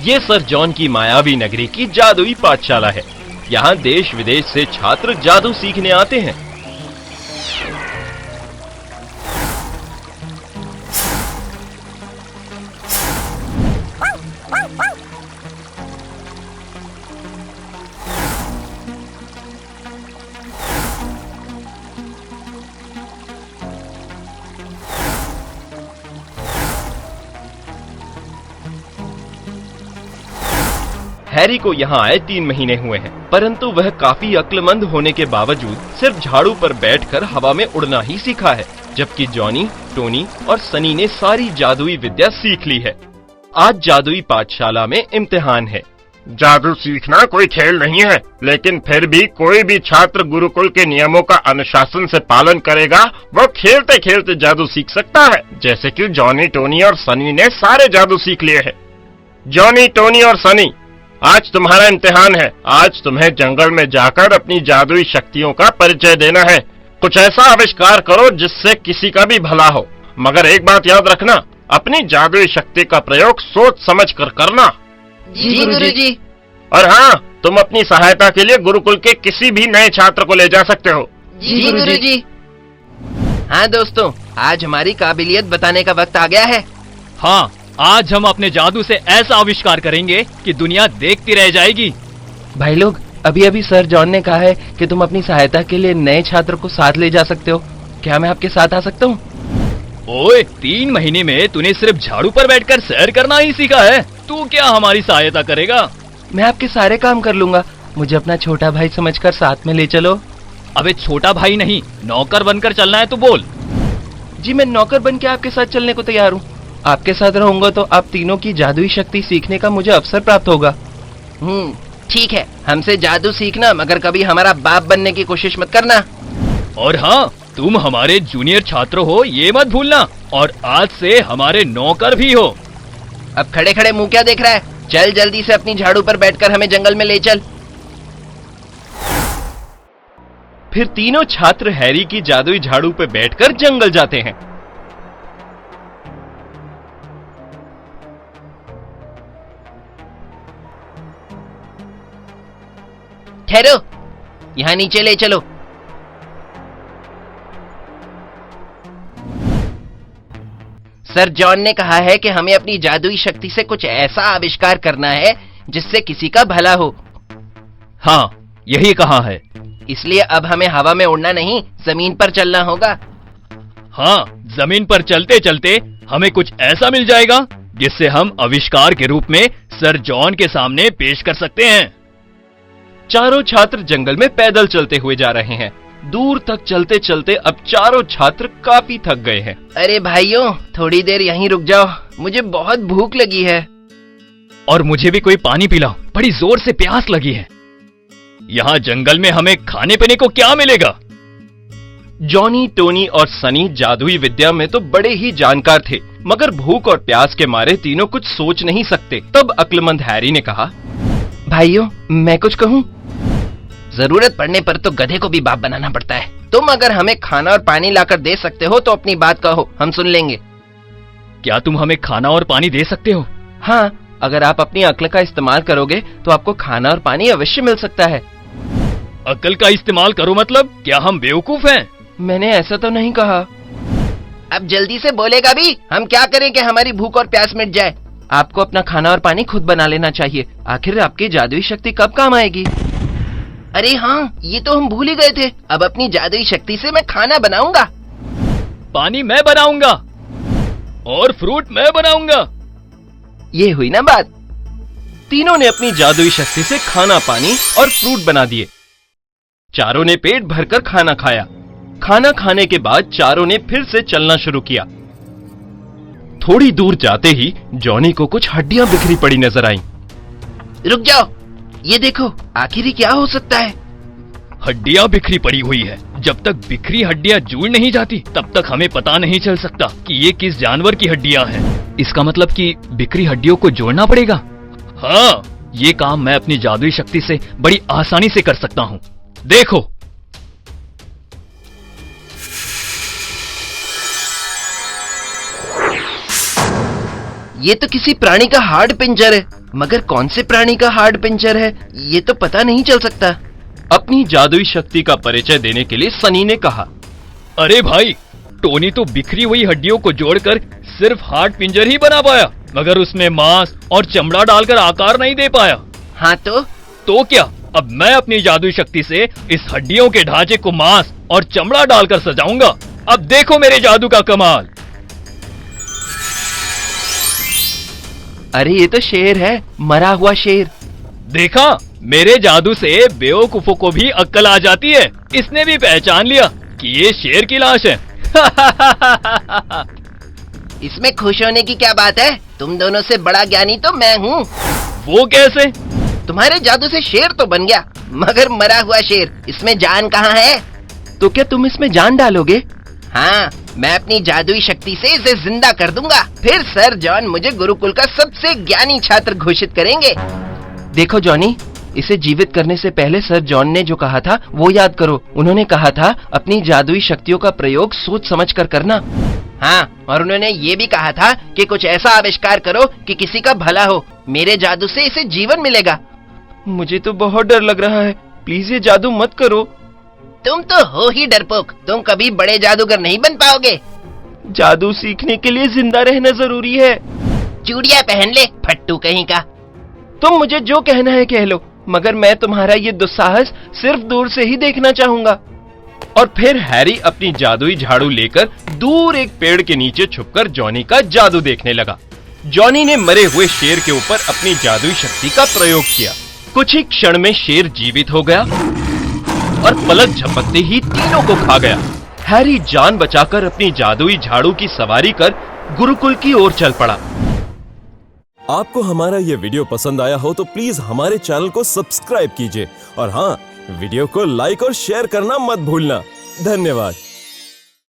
ये sir John की मायावी नगरी की जादुई पाठशाला है। यहाँ देश विदेश से छात्र जादू सीखने आते हैं। हैरी को यहाँ आए 3 महीने हुए हैं, परंतु वह काफी अक्लमंद होने के बावजूद सिर्फ झाड़ू पर बैठकर हवा में उड़ना ही सीखा है, जबकि जॉनी, टोनी और सनी ने सारी जादुई विद्या सीख ली है। आज जादुई पाठशाला में इम्तिहान है। जादू सीखना कोई खेल नहीं है, लेकिन फिर भी कोई भी छात्र गुरुकुल के नियमों का अनुशासन से पालन करेगा, वो खेलते खेलते जादू सीख सकता है, जैसे कि जॉनी, टोनी और सनी ने सारे जादू सीख लिए हैं। जॉनी, टोनी और सनी, आज तुम्हारा इम्तिहान है। आज तुम्हें जंगल में जाकर अपनी जादुई शक्तियों का परिचय देना है। कुछ ऐसा आविष्कार करो जिससे किसी का भी भला हो, मगर एक बात याद रखना, अपनी जादुई शक्ति का प्रयोग सोच समझ कर करना। जी गुरुजी। और हाँ, तुम अपनी सहायता के लिए गुरुकुल के किसी भी नए छात्र को ले जा सकते हो। जी गुरुजी। हाँ दोस्तों, आज हमारी काबिलियत बताने का वक्त आ गया है। हाँ, आज हम अपने जादू से ऐसा आविष्कार करेंगे कि दुनिया देखती रह जाएगी। भाई लोग, अभी अभी सर जॉन ने कहा है कि तुम अपनी सहायता के लिए नए छात्र को साथ ले जा सकते हो। क्या मैं आपके साथ आ सकता हूँ? ओए, 3 महीने में तूने सिर्फ झाड़ू पर बैठकर सैर करना ही सीखा है। तू क्या हमारी सहायता करेगा? मैं आपके सारे काम कर लूंगा। मुझे अपना छोटा भाई समझकर साथ में ले चलो। अबे छोटा भाई नहीं, नौकर बनकर चलना है तो बोल। जी, मैं नौकर बन के आपके साथ चलने को तैयार हूँ। आपके साथ रहूंगा तो आप तीनों की जादुई शक्ति सीखने का मुझे अवसर प्राप्त होगा। ठीक है, हमसे जादू सीखना, मगर कभी हमारा बाप बनने की कोशिश मत करना। और हाँ, तुम हमारे जूनियर छात्र हो, ये मत भूलना, और आज से हमारे नौकर भी हो। अब खड़े खड़े मुंह क्या देख रहा है? चल जल्दी से अपनी झाड़ू पर बैठकर हमें जंगल में ले चल। फिर तीनों छात्र हैरी की जादुई झाड़ू पर बैठकर जंगल जाते हैं। ठहरो, यहाँ नीचे ले चलो। सर जॉन ने कहा है कि हमें अपनी जादुई शक्ति से कुछ ऐसा आविष्कार करना है जिससे किसी का भला हो। हाँ, यही कहा है। इसलिए अब हमें हवा में उड़ना नहीं, जमीन पर चलना होगा। हाँ, जमीन पर चलते चलते हमें कुछ ऐसा मिल जाएगा जिससे हम आविष्कार के रूप में सर जॉन के सामने पेश कर सकते हैं। चारों छात्र जंगल में पैदल चलते हुए जा रहे हैं। दूर तक चलते चलते अब चारों छात्र काफी थक गए हैं। अरे भाइयों, थोड़ी देर यहीं रुक जाओ, मुझे बहुत भूख लगी है। और मुझे भी कोई पानी पिलाओ, बड़ी जोर से प्यास लगी है। यहाँ जंगल में हमें खाने पीने को क्या मिलेगा? जॉनी, टोनी और सनी जादुई विद्या में तो बड़े ही जानकार थे, मगर भूख और प्यास के मारे तीनों कुछ सोच नहीं सकते। तब अक्लमंद हैरी ने कहा, भाइयों, मैं कुछ कहूँ? जरूरत पड़ने पर तो गधे को भी बाप बनाना पड़ता है। तुम अगर हमें खाना और पानी लाकर दे सकते हो तो अपनी बात कहो, हम सुन लेंगे। क्या तुम हमें खाना और पानी दे सकते हो? हाँ, अगर आप अपनी अक्ल का इस्तेमाल करोगे तो आपको खाना और पानी अवश्य मिल सकता है। अक्ल का इस्तेमाल करो मतलब? क्या हम बेवकूफ हैं? मैंने ऐसा तो नहीं कहा। अब जल्दी से बोलेगा भी, हम क्या करें कि हमारी भूख और प्यास मिट जाए। आपको अपना खाना और पानी खुद बना लेना चाहिए। आखिर आपकी जादुई शक्ति कब काम आएगी? अरे हाँ, ये तो हम भूल ही गए थे। अब अपनी जादुई शक्ति से मैं खाना बनाऊंगा। पानी मैं बनाऊंगा और फ्रूट मैं बनाऊंगा। ये हुई ना बात। तीनों ने अपनी जादुई शक्ति से खाना, पानी और फ्रूट बना दिए। चारों ने पेट भरकर खाना खाया। खाना खाने के बाद चारों ने फिर से चलना शुरू किया। थोड़ी दूर जाते ही जॉनी को कुछ हड्डियां बिखरी पड़ी नजर आईं। रुक जाओ, ये देखो, आखिर ये क्या हो सकता है? हड्डियां बिखरी पड़ी हुई है। जब तक बिखरी हड्डियां जुड़ नहीं जाती तब तक हमें पता नहीं चल सकता कि ये किस जानवर की हड्डियां हैं। इसका मतलब कि बिखरी हड्डियों को जोड़ना पड़ेगा। हाँ, ये काम मैं अपनी जादुई शक्ति से बड़ी आसानी से कर सकता हूँ। देखो, ये तो किसी प्राणी का हार्ड पिंजर है, मगर कौन से प्राणी का हार्ड पिंजर है ये तो पता नहीं चल सकता। अपनी जादुई शक्ति का परिचय देने के लिए सनी ने कहा, अरे भाई, टोनी तो बिखरी हुई हड्डियों को जोड़कर सिर्फ हार्ड पिंजर ही बना पाया, मगर उसमें मांस और चमड़ा डालकर आकार नहीं दे पाया। हाँ तो क्या, अब मैं अपनी जादुई शक्ति से इस हड्डियों के ढांचे को मांस और चमड़ा डालकर सजाऊंगा। अब देखो मेरे जादू का कमाल। अरे ये तो शेर है, मरा हुआ शेर। देखा, मेरे जादू से बेवकूफों को भी अक्ल आ जाती है। इसने भी पहचान लिया कि ये शेर की लाश है। इसमें खुश होने की क्या बात है? तुम दोनों से बड़ा ज्ञानी तो मैं हूँ। वो कैसे? तुम्हारे जादू से शेर तो बन गया, मगर मरा हुआ शेर, इसमें जान कहाँ है? तो क्या तुम इसमें जान डालोगे? हाँ, मैं अपनी जादुई शक्ति से इसे जिंदा कर दूंगा। फिर सर जॉन मुझे गुरुकुल का सबसे ज्ञानी छात्र घोषित करेंगे। देखो जॉनी, इसे जीवित करने से पहले सर जॉन ने जो कहा था वो याद करो। उन्होंने कहा था अपनी जादुई शक्तियों का प्रयोग सोच समझ कर करना। हाँ, और उन्होंने ये भी कहा था कि कुछ ऐसा आविष्कार करो कि किसी का भला हो। मेरे जादू से इसे जीवन मिलेगा। मुझे तो बहुत डर लग रहा है, प्लीज ये जादू मत करो। तुम तो हो ही डरपोक, तुम कभी बड़े जादूगर नहीं बन पाओगे। जादू सीखने के लिए जिंदा रहना जरूरी है। चूड़िया पहन ले, फट्टू कहीं का। तुम मुझे जो कहना है कह लो, मगर मैं तुम्हारा ये दुस्साहस सिर्फ दूर से ही देखना चाहूंगा। और फिर हैरी अपनी जादुई झाड़ू लेकर दूर एक पेड़ के नीचे छुपकर जॉनी का जादू देखने लगा। जॉनी ने मरे हुए शेर के ऊपर अपनी जादुई शक्ति का प्रयोग किया। कुछ ही क्षण में शेर जीवित हो गया और पलक झपकते ही तीनों को खा गया। हैरी जान बचाकर अपनी जादुई झाड़ू की सवारी कर गुरुकुल की ओर चल पड़ा। आपको हमारा ये वीडियो पसंद आया हो तो प्लीज हमारे चैनल को सब्सक्राइब कीजिए और हाँ, वीडियो को लाइक और शेयर करना मत भूलना। धन्यवाद।